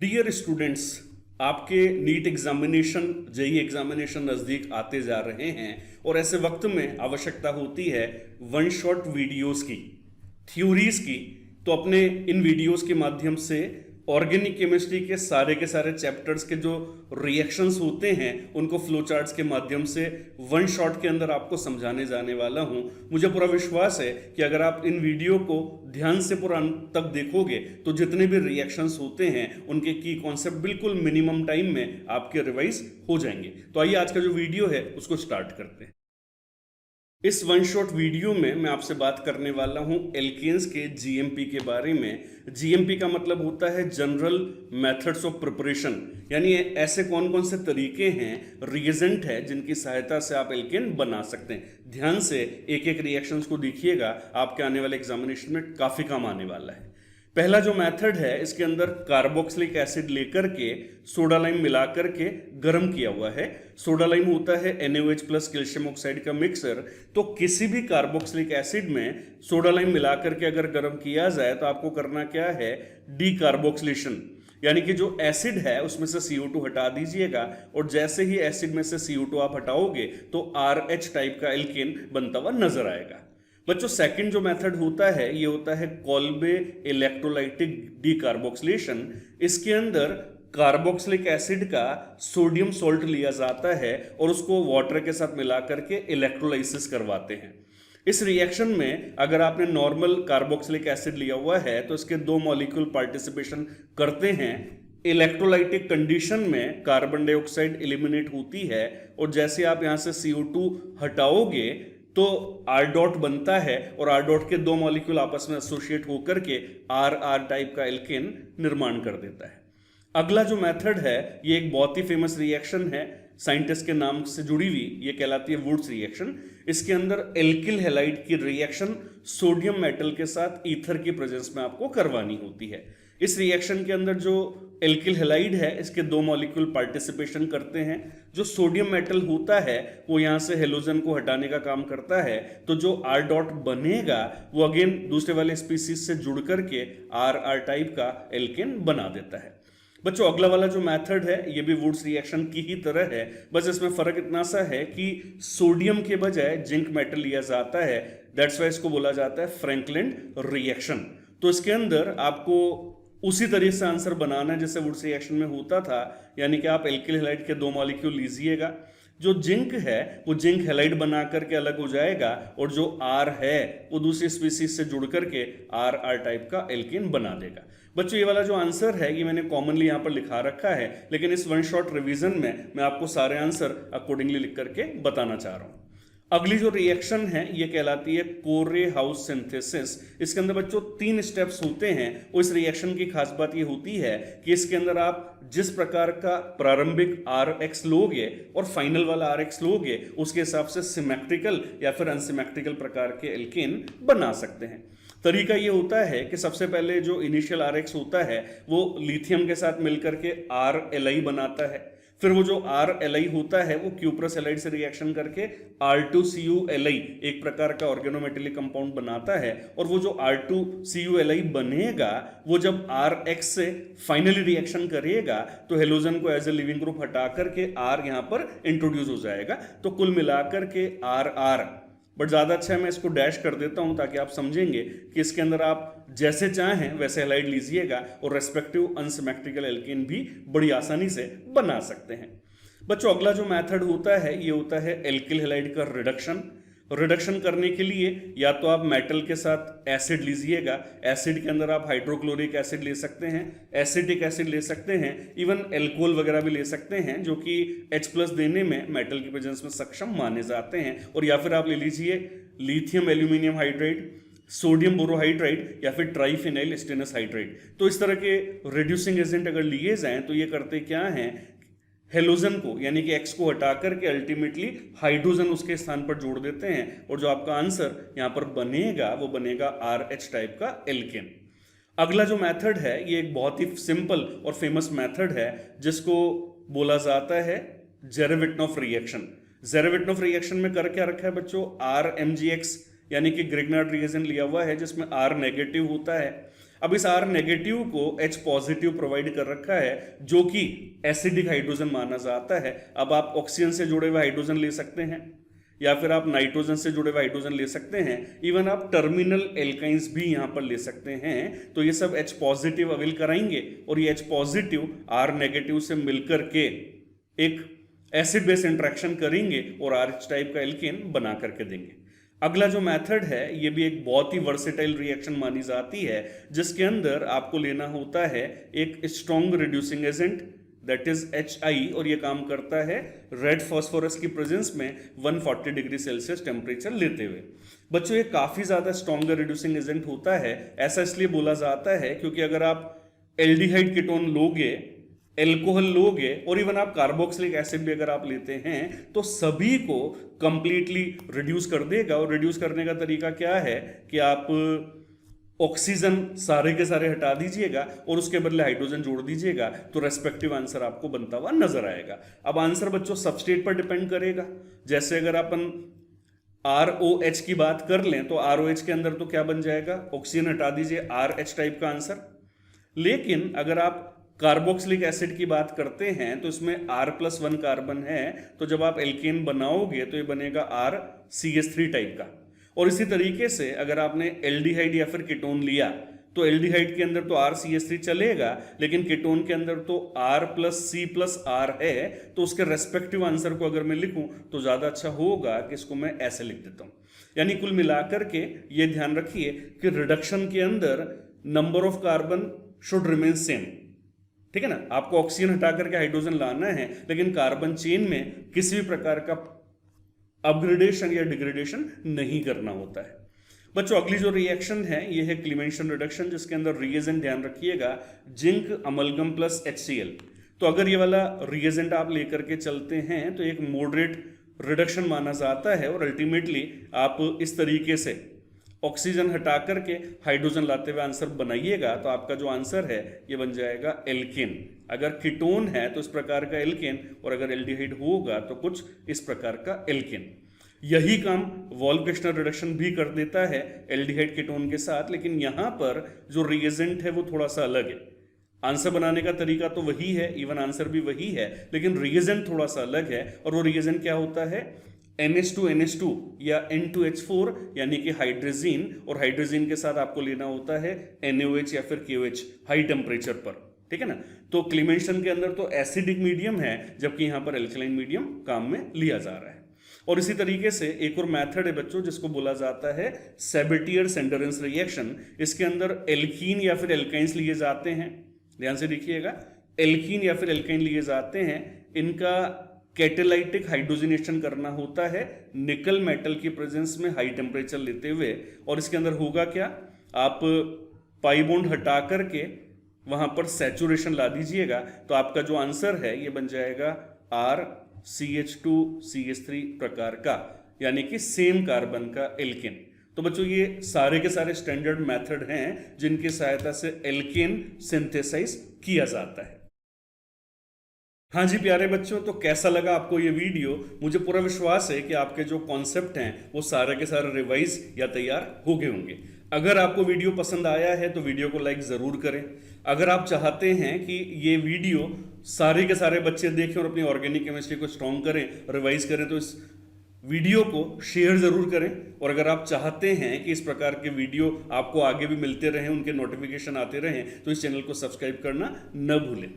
Dear students, आपके NEET examination JEE examination नज़दीक आते जा रहे हैं और ऐसे वक्त में आवश्यकता होती है वन शॉट वीडियोस की, थ्योरीज की। तो अपने इन वीडियोस के माध्यम से ऑर्गेनिक केमिस्ट्री के सारे चैप्टर्स के जो रिएक्शंस होते हैं उनको फ्लो चार्ट्स के माध्यम से वन शॉट के अंदर आपको समझाने जाने वाला हूं। मुझे पूरा विश्वास है कि अगर आप इन वीडियो को ध्यान से पूरा अंत तक देखोगे तो जितने भी रिएक्शंस होते हैं उनके की कॉन्सेप्ट बिल्कुल मिनिमम टाइम में आपके रिवाइज हो जाएंगे। तो आइए आज का जो वीडियो है उसको स्टार्ट करते हैं। इस वन शॉट वीडियो में मैं आपसे बात करने वाला हूं एल्केन्स के जीएमपी के बारे में। जीएमपी का मतलब होता है जनरल मेथड्स ऑफ प्रिपरेशन, यानी ऐसे कौन कौन से तरीके हैं, रिएजेंट है जिनकी सहायता से आप एल्केन बना सकते हैं। ध्यान से एक एक रिएक्शंस को देखिएगा, आपके आने वाले एग्जामिनेशन में काफ़ी काम आने वाला है। पहला जो मेथड है इसके अंदर कार्बोक्सिलिक एसिड लेकर के सोडा लाइम मिला करके गर्म किया हुआ है। सोडा लाइम होता है NaOH प्लस कैल्शियम ऑक्साइड का मिक्सर। तो किसी भी कार्बोक्सिलिक एसिड में सोडा लाइम मिला करके अगर गर्म किया जाए तो आपको करना क्या है, डीकार्बोक्सिलेशन, यानी कि जो एसिड है उसमें से CO2 हटा दीजिएगा और जैसे ही एसिड में से CO2 आप हटाओगे तो RH टाइप का एल्केन बनता हुआ नजर आएगा। बच्चों, सेकंड जो मेथड होता है ये होता है कोल्बे इलेक्ट्रोलाइटिक डीकार्बोक्सिलेशन। इसके अंदर कार्बोक्सिलिक एसिड का सोडियम सॉल्ट लिया जाता है और उसको वाटर के साथ मिला करके इलेक्ट्रोलाइसिस करवाते हैं। इस रिएक्शन में अगर आपने नॉर्मल कार्बोक्सिलिक एसिड लिया हुआ है तो इसके दो मॉलिक्यूल पार्टिसिपेशन करते हैं। इलेक्ट्रोलाइटिक कंडीशन में कार्बन डाइऑक्साइड एलिमिनेट होती है और जैसे आप यहां से CO2 हटाओगे तो R डॉट बनता है और R डॉट के दो मॉलिक्यूल आपस में एसोसिएट होकर के RR टाइप का एल्केन निर्माण कर देता है। अगला जो मेथड है ये एक बहुत ही फेमस रिएक्शन है, साइंटिस्ट के नाम से जुड़ी हुई, ये कहलाती है वुड्स रिएक्शन। इसके अंदर एल्किल हैलाइड की रिएक्शन सोडियम मेटल के साथ ईथर की प्रेजेंस में आपको करवानी होती है। इस रिएक्शन के अंदर जो एल्किल हैलाइड है इसके दो मॉलिक्यूल पार्टिसिपेशन करते हैं। जो सोडियम मेटल होता है वो यहाँ से हेलोजन को हटाने का काम करता है, तो जो R डॉट बनेगा वो अगेन दूसरे वाले स्पीसीज से जुड़ करके RR टाइप का एल्केन बना देता है। बच्चों, अगला वाला जो मेथड है ये भी वुड्स रिएक्शन की ही तरह है, बस इसमें फर्क इतना सा है कि सोडियम के बजाय जिंक मेटल लिया जाता है। दैट्स वाई इसको बोला जाता है फ्रैंकलिन रिएक्शन। तो इसके अंदर आपको उसी तरीके से आंसर बनाना है जैसे वुड्स रिएक्शन में होता था, यानी कि आप एल्किल हैलाइड के दो मॉलिक्यूल लीजिएगा, जो जिंक है वो जिंक हैलाइड बना करके अलग हो जाएगा और जो R है वो दूसरी स्पीसीज से जुड़ करके RR टाइप का एल्केन बना देगा। बच्चों, ये वाला जो आंसर है ये मैंने कॉमनली यहाँ पर लिखा रखा है, लेकिन इस वन शॉट रिवीजन में मैं आपको सारे आंसर अकॉर्डिंगली लिख करके बताना चाह रहा हूँ। अगली जो रिएक्शन है ये कहलाती है कोरे हाउस सिंथेसिस। इसके अंदर बच्चों 3 स्टेप्स होते हैं और इस रिएक्शन की खास बात ये होती है कि इसके अंदर आप जिस प्रकार का प्रारंभिक RH लोगे और फाइनल वाला RH लोगे उसके हिसाब से सिमेट्रिकल या फिर अनसिमेट्रिकल प्रकार के एल्केन बना सकते हैं। तरीका ये होता है कि सबसे पहले जो इनिशियल RH होता है वो लिथियम के साथ मिलकर के RLi बनाता है। फिर वो जो RLi होता है वो क्यूप्रस हैलाइड से रिएक्शन करके R2CuLi एक प्रकार का ऑर्गेनोमेटेलिक कंपाउंड बनाता है और वो जो R2CuLi बनेगा वो जब RH से फाइनली रिएक्शन करेगा तो हेलोजन को एज ए लिविंग ग्रुप हटा करके R यहाँ पर इंट्रोड्यूस हो जाएगा। तो कुल मिलाकर के RR, बट ज़्यादा अच्छा है मैं इसको डैश कर देता हूं ताकि आप समझेंगे कि इसके अंदर आप जैसे चाहें वैसे हैलाइड लीजिएगा और रेस्पेक्टिव अनसिमेट्रिकल एल्केन भी बड़ी आसानी से बना सकते हैं। बच्चों, अगला जो मेथड होता है ये होता है एल्किल हैलाइड का रिडक्शन। रिडक्शन करने के लिए या तो आप मेटल के साथ एसिड लीजिएगा, एसिड के अंदर आप हाइड्रोक्लोरिक एसिड ले सकते हैं, एसिटिक एसिड ले सकते हैं, इवन एल्कोहल वगैरह भी ले सकते हैं जो कि H+ देने में मेटल की प्रेजेंस में सक्षम माने जाते हैं। और या फिर आप ले लीजिए lithium aluminium hydride, sodium borohydride या फिर ट्राइफिनाइल स्टेनस हाइड्राइड। तो इस तरह के रिड्यूसिंग एजेंट अगर लिए जाएं तो ये करते क्या हैं, हेलोजन को यानी कि X को हटा करके अल्टीमेटली हाइड्रोजन उसके स्थान पर जोड़ देते हैं और जो आपका आंसर यहाँ पर बनेगा वो बनेगा RH टाइप का एल्केन। अगला जो मेथड है ये एक बहुत ही सिंपल और फेमस मेथड है जिसको बोला जाता है जेरेविटनॉफ रिएक्शन। जेरेविटनॉफ रिएक्शन में कर क्या रखा है बच्चों, RMgX यानी कि ग्रिग्नार्ड रिएजेंट लिया हुआ है जिसमें R नेगेटिव होता है। अब इस R नेगेटिव को H पॉजिटिव प्रोवाइड कर रखा है जो कि एसिडिक हाइड्रोजन माना जाता है। अब आप ऑक्सीजन से जुड़े हुए हाइड्रोजन ले सकते हैं या फिर आप नाइट्रोजन से जुड़े हुए हाइड्रोजन ले सकते हैं, इवन आप टर्मिनल एल्काइंस भी यहां पर ले सकते हैं। तो ये सब H पॉजिटिव अवेल कराएंगे और ये H पॉजिटिव R नेगेटिव से मिलकर के एक एसिड बेस इंट्रैक्शन करेंगे और RH टाइप का एल्केन बना करके देंगे। अगला जो मेथड है ये भी एक बहुत ही वर्सेटाइल रिएक्शन मानी जाती है, जिसके अंदर आपको लेना होता है एक strong reducing agent that is HI, और ये काम करता है रेड फास्फोरस की प्रेजेंस में 140 डिग्री सेल्सियस टेम्परेचर लेते हुए। बच्चों ये काफी ज्यादा स्ट्रॉन्ग रिड्यूसिंग एजेंट होता है। ऐसा इसलिए बोला जाता है क्योंकि अगर आप एल्डिहाइड कीटोन लोगे, एल्कोहल लोगे और इवन आप कार्बोक्सिलिक एसिड भी अगर आप लेते हैं तो सभी को कंप्लीटली रिड्यूस कर देगा। और रिड्यूस करने का तरीका क्या है कि आप ऑक्सीजन सारे के सारे हटा दीजिएगा और उसके बदले हाइड्रोजन जोड़ दीजिएगा, तो रेस्पेक्टिव आंसर आपको बनता हुआ नजर आएगा। अब आंसर बच्चों सबस्ट्रेट पर डिपेंड करेगा। जैसे अगर अपन ROH की बात कर लें तो ROH के अंदर तो क्या बन जाएगा, ऑक्सीजन हटा दीजिए, RH टाइप का आंसर। लेकिन अगर आप कार्बोक्सिलिक एसिड की बात करते हैं तो इसमें R+1 कार्बन है, तो जब आप एल्केन बनाओगे तो ये बनेगा RCH3 टाइप का। और इसी तरीके से अगर आपने एल्डिहाइड या फिर कीटोन लिया तो एल्डिहाइड के अंदर तो RCH3 चलेगा, लेकिन कीटोन के अंदर तो R+C+R है, तो उसके रेस्पेक्टिव आंसर को अगर मैं लिखूं तो ज्यादा अच्छा होगा कि इसको मैं ऐसे लिख देता हूं। यानी कुल मिलाकर के ये ध्यान रखिए कि रिडक्शन के अंदर number of carbon should remain same, ठीक है ना। आपको ऑक्सीजन हटा करके हाइड्रोजन लाना है, लेकिन कार्बन चेन में किसी भी प्रकार का अपग्रेडेशन या डिग्रेडेशन नहीं करना होता है। बच्चों अगली जो रिएक्शन है ये है क्लीमेंशन रिडक्शन, जिसके अंदर रिएजेंट ध्यान रखिएगा जिंक अमलगम प्लस HCl। तो अगर ये वाला रिएजेंट आप लेकर के चलते हैं तो एक मॉडरेट रिडक्शन माना जाता है और अल्टीमेटली आप इस तरीके से ऑक्सीजन हटा करके हाइड्रोजन लाते हुए आंसर बनाइएगा तो आपका जो आंसर है ये बन जाएगा एल्केन। अगर कीटोन है तो इस प्रकार का एल्केन, और अगर एल्डिहाइड होगा तो कुछ इस प्रकार का एल्केन। यही काम वॉल्फ-किर्चनर रिडक्शन भी कर देता है एल्डिहाइड कीटोन के साथ, लेकिन यहां पर जो रिएजेंट है वो थोड़ा सा अलग है। आंसर बनाने का तरीका तो वही है, इवन आंसर भी वही है, लेकिन रिएजेंट थोड़ा सा अलग है। और वो रिएजेंट क्या होता है, NH2NH2 या N2H4 यानी कि हाइड्रोजीन, और हाइड्रोजीन के साथ आपको लेना होता है NaOH या फिर KOH हाई टेम्परेचर पर, ठीक है ना। तो क्लीमेंशन के अंदर तो एसिडिक मीडियम है, जबकि यहां पर एल्कलाइन मीडियम काम में लिया जा रहा है। और इसी तरीके से एक और मेथड है बच्चों जिसको बोला जाता है सेबेटियर-सेंडरेंस रिएक्शन। इसके अंदर एल्कीन या फिर एल्काइंस लिए जाते हैं, ध्यान से देखिएगा, एल्कीन या फिर एल्काइन लिए जाते हैं। इनका कैटेलाइटिक हाइड्रोजनेशन करना होता है निकल मेटल की प्रेजेंस में हाई टेम्परेचर लेते हुए। और इसके अंदर होगा क्या, आप पाई बॉन्ड हटा करके वहां पर सैचुरेशन ला दीजिएगा तो आपका जो आंसर है ये बन जाएगा RCH2CH3 प्रकार का, यानी कि सेम कार्बन का एल्केन। तो बच्चों ये सारे के सारे स्टैंडर्ड मेथड हैं जिनकी सहायता से एल्केन सिंथेसाइज किया जाता है। हाँ जी प्यारे बच्चों, तो कैसा लगा आपको ये वीडियो। मुझे पूरा विश्वास है कि आपके जो कॉन्सेप्ट हैं वो सारे के सारे रिवाइज या तैयार हो गए होंगे। अगर आपको वीडियो पसंद आया है तो वीडियो को लाइक ज़रूर करें। अगर आप चाहते हैं कि ये वीडियो सारे के सारे बच्चे देखें और अपनी ऑर्गेनिक केमिस्ट्री को स्ट्रॉन्ग करें, रिवाइज करें, तो इस वीडियो को शेयर ज़रूर करें। और अगर आप चाहते हैं कि इस प्रकार के वीडियो आपको आगे भी मिलते रहें, उनके नोटिफिकेशन आते रहें, तो इस चैनल को सब्सक्राइब करना न भूलें।